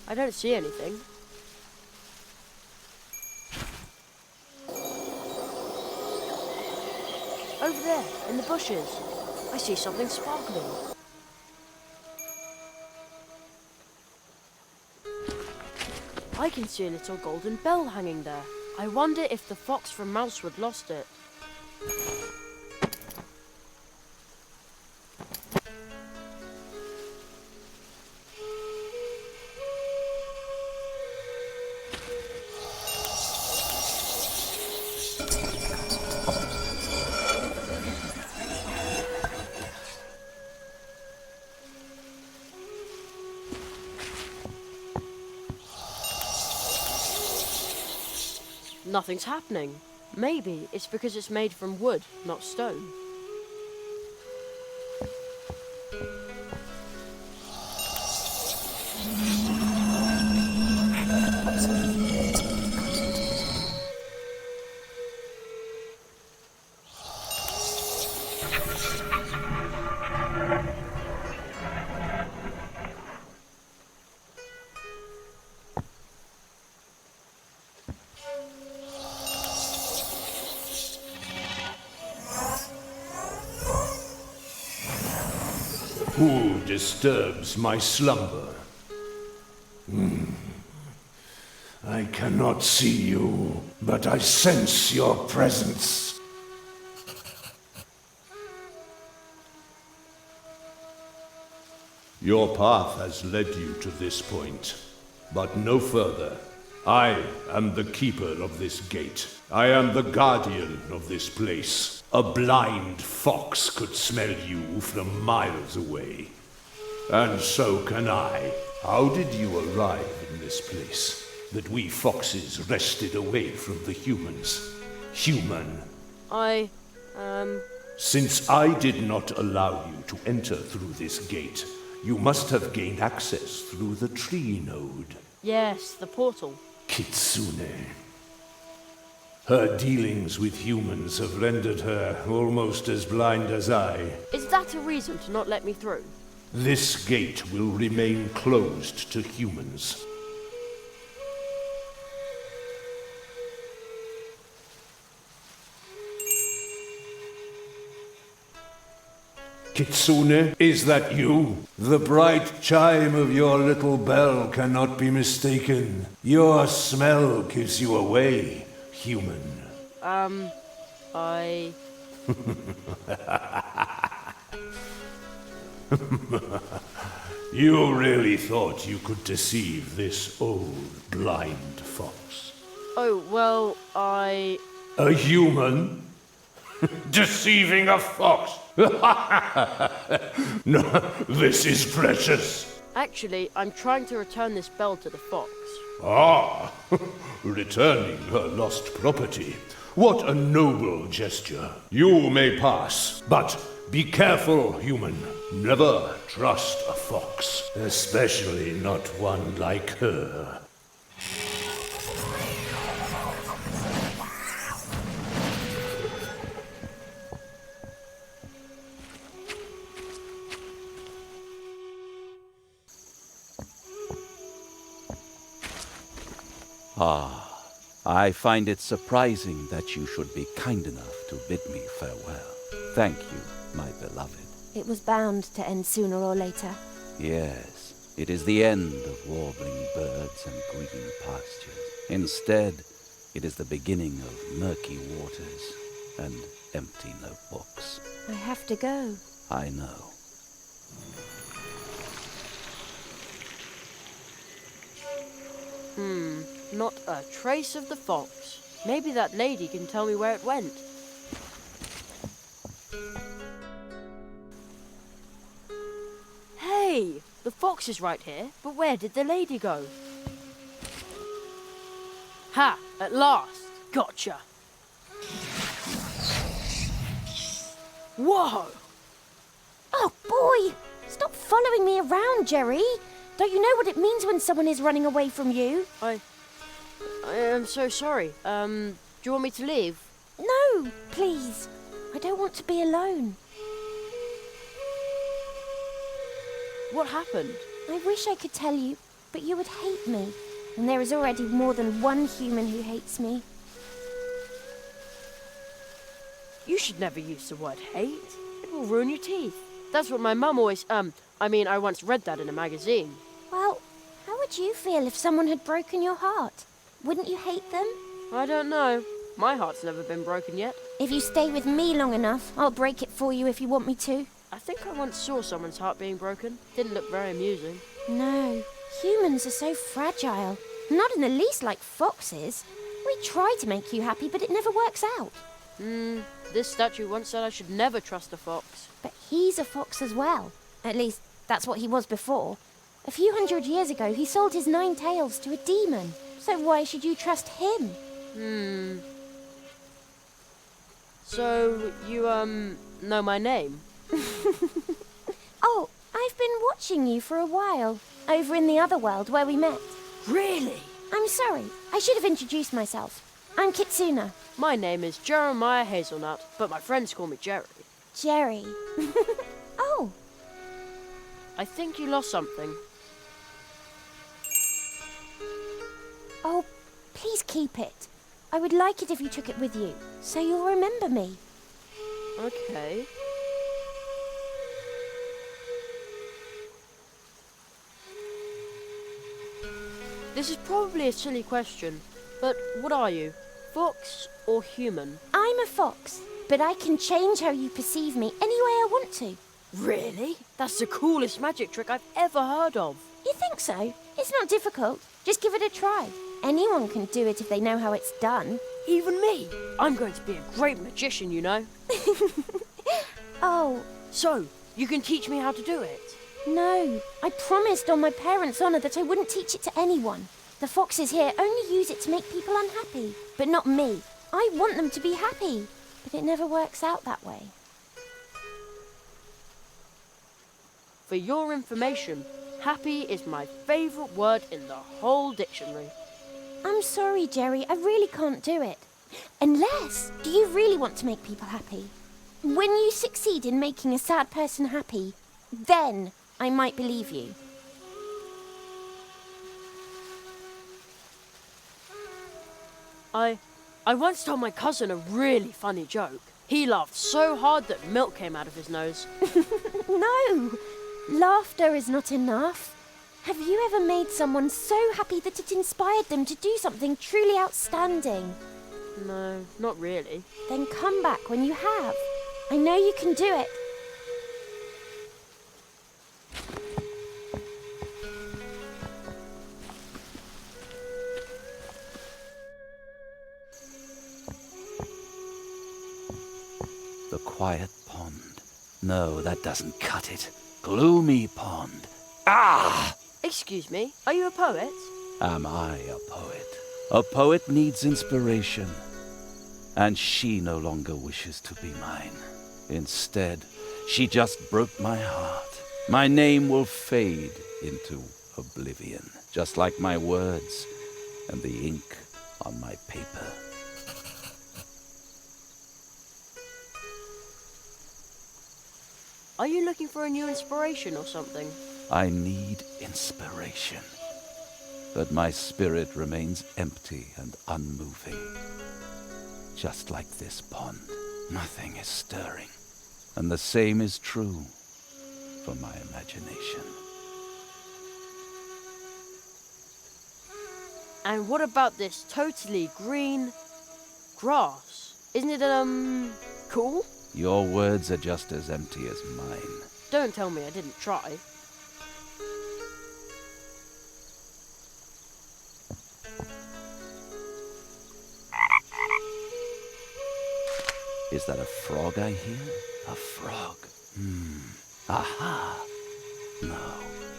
I don't see anything. Over there, in the bushes. I see something sparkling. I can see a little golden bell hanging there. I wonder if the fox from Mousewood lost it. Nothing's happening. Maybe it's because it's made from wood, not stone. Who disturbs my slumber? I cannot see you, but I sense your presence. Your path has led you to this point, but no further. I am the keeper of this gate. I am the guardian of this place. A blind fox could smell you from miles away. And so can I. How did you arrive in this place? That we foxes wrested away from the humans. Human. Since I did not allow you to enter through this gate, you must have gained access through the tree node. Yes, the portal. Kitsune. Her dealings with humans have rendered her almost as blind as I. Is that a reason to not let me through? This gate will remain closed to humans. Kitsune, is that you? The bright chime of your little bell cannot be mistaken. Your smell gives you away, human. You really thought you could deceive this old, blind fox? Oh, well, A human? Deceiving a fox? No, this is precious. Actually, I'm trying to return this bell to the fox. Ah, returning her lost property. What a noble gesture. You may pass, but be careful, human. Never trust a fox, especially not one like her. I find it surprising that you should be kind enough to bid me farewell. Thank you, my beloved. It was bound to end sooner or later. Yes, it is the end of warbling birds and green pastures. Instead, it is the beginning of murky waters and empty notebooks. I have to go. I know. Not a trace of the fox. Maybe that lady can tell me where it went. Hey! The fox is right here, but where did the lady go? Ha! At last! Gotcha! Whoa! Oh, boy! Stop following me around, Jerry. Don't you know what it means when someone is running away from you? I am so sorry. Do you want me to leave? No, please. I don't want to be alone. What happened? I wish I could tell you, but you would hate me, and there is already more than one human who hates me. You should never use the word hate. It will ruin your teeth. That's what my mum always, I once read that in a magazine. Well, how would you feel if someone had broken your heart? Wouldn't you hate them? I don't know. My heart's never been broken yet. If you stay with me long enough, I'll break it for you if you want me to. I think I once saw someone's heart being broken. Didn't look very amusing. No, humans are so fragile. Not in the least like foxes. We try to make you happy, but it never works out. This statue once said I should never trust a fox. But he's a fox as well. At least, that's what he was before. A few hundred years ago, he sold his 9 tails to a demon. So why should you trust him? So, you, know my name? Oh, I've been watching you for a while. Over in the other world where we met. Really? I'm sorry. I should have introduced myself. I'm Kitsuna. My name is Jeremiah Hazelnut, but my friends call me Jerry. Jerry. Oh, I think you lost something. oh, please keep it. I would like it if you took it with you, so you'll remember me. Okay. This is probably a silly question, but what are you? Fox or human? I'm a fox, but I can change how you perceive me any way I want to. Really? That's the coolest magic trick I've ever heard of. You think so? It's not difficult. Just give it a try. Anyone can do it if they know how it's done. Even me. I'm going to be a great magician, you know. Oh, So, you can teach me how to do it. no. I promised on my parents' honour that I wouldn't teach it to anyone. The foxes here only use it to make people unhappy, but not me. I want them to be happy, but it never works out that way. For your information, happy is my favourite word in the whole dictionary. I'm sorry, Jerry, I really can't do it. Unless, do you really want to make people happy? When you succeed in making a sad person happy, then I might believe you. I once told my cousin a really funny joke. He laughed so hard that milk came out of his nose. No, laughter is not enough. Have you ever made someone so happy that it inspired them to do something truly outstanding? No, not really. Then come back when you have. I know you can do it. The quiet pond. No, that doesn't cut it. Gloomy pond. Ah! Excuse me, are you a poet? Am I a poet? A poet needs inspiration. And she no longer wishes to be mine. Instead, she just broke my heart. My name will fade into oblivion, just like my words and the ink on my paper. Are you looking for a new inspiration or something? I need inspiration. But my spirit remains empty and unmoving. Just like this pond, nothing is stirring. And the same is true for my imagination. And what about this totally green grass? Isn't it, cool? Your words are just as empty as mine. Don't tell me I didn't try. Is that a frog I hear? A frog. Aha! No,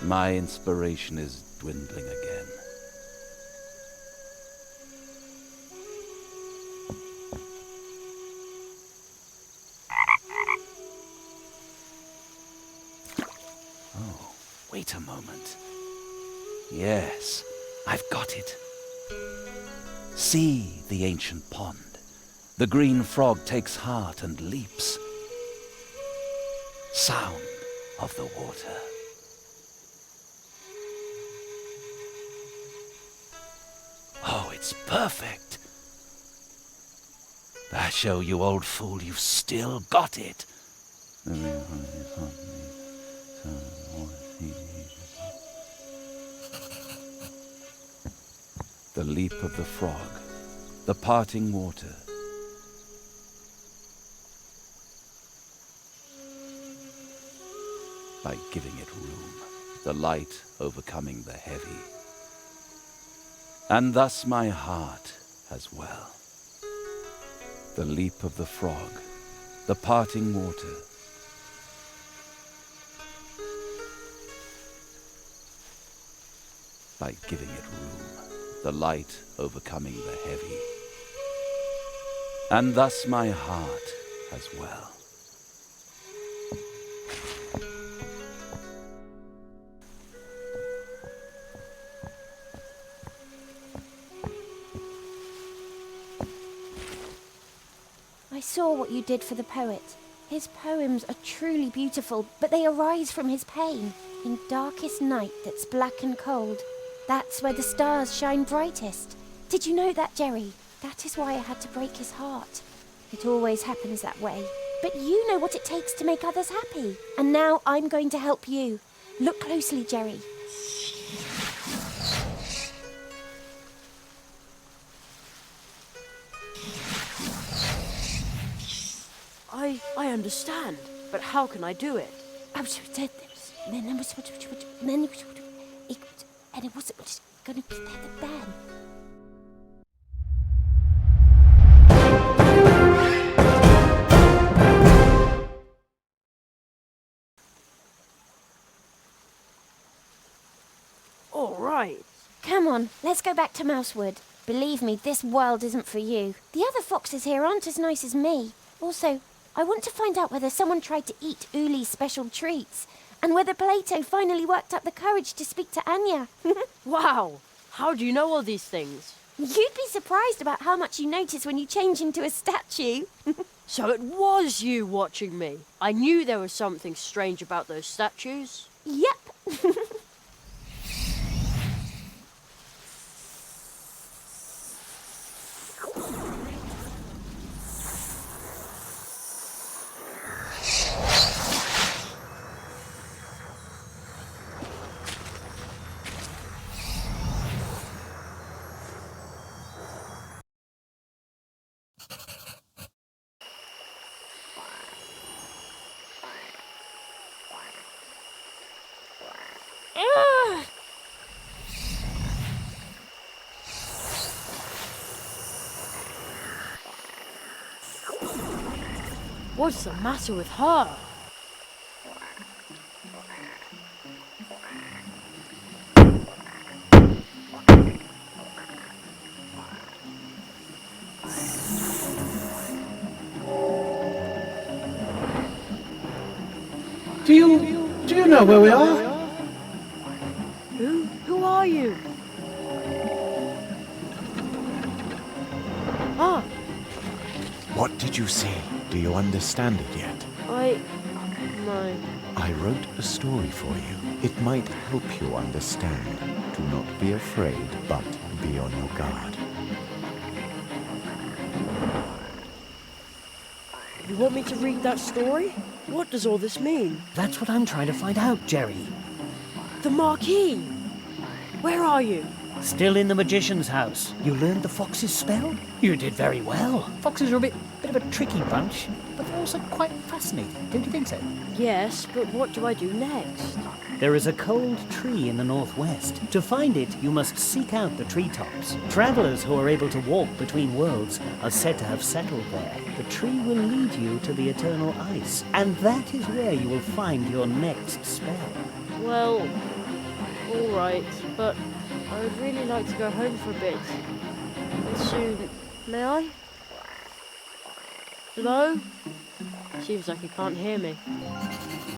my inspiration is dwindling again. Oh, wait a moment. Yes, I've got it. See the ancient pond. The green frog takes heart and leaps. Sound of the water. It's perfect. Basho, you old fool, you've still got it. The leap of the frog, the parting water. By giving it room, the light overcoming the heavy. And thus my heart as well. The leap of the frog, the parting water. By giving it room, the light overcoming the heavy. And thus my heart as well. I saw what you did for the poet. His poems are truly beautiful, but they arise from his pain. In darkest night that's black and cold, that's where the stars shine brightest. Did you know that, Jerry? That is why I had to break his heart. It always happens that way. But you know what it takes to make others happy. And now I'm going to help you. Look closely, Jerry. I understand, but how can I do it? And it wasn't going to be the band. All right. Come on, let's go back to Mousewood. Believe me, this world isn't for you. The other foxes here aren't as nice as me. Also, I want to find out whether someone tried to eat Uli's special treats, and whether Plato finally worked up the courage to speak to Anya. Wow, how do you know all these things? You'd be surprised about how much you notice when you change into a statue. So it was you watching me. I knew there was something strange about those statues. Yep. What's the matter with her? Do you know where we are? Who are you? Ah, What did you see? Do you understand it yet? no. I wrote a story for you. It might help you understand. Do not be afraid, but be on your guard. You want me to read that story? What does all this mean? That's what I'm trying to find out, Jerry. The Marquis! Where are you? Still in the magician's house. You learned the fox's spell? You did very well. Foxes are a bit of a tricky bunch, but they're also quite fascinating, don't you think so? Yes, but what do I do next? There is a cold tree in the northwest. To find it, you must seek out the treetops. Travelers who are able to walk between worlds are said to have settled there. The tree will lead you to the eternal ice, and that is where you will find your next spell. Well, all right, but I would really like to go home for a bit. And soon. May I? Hello? Seems like he can't hear me.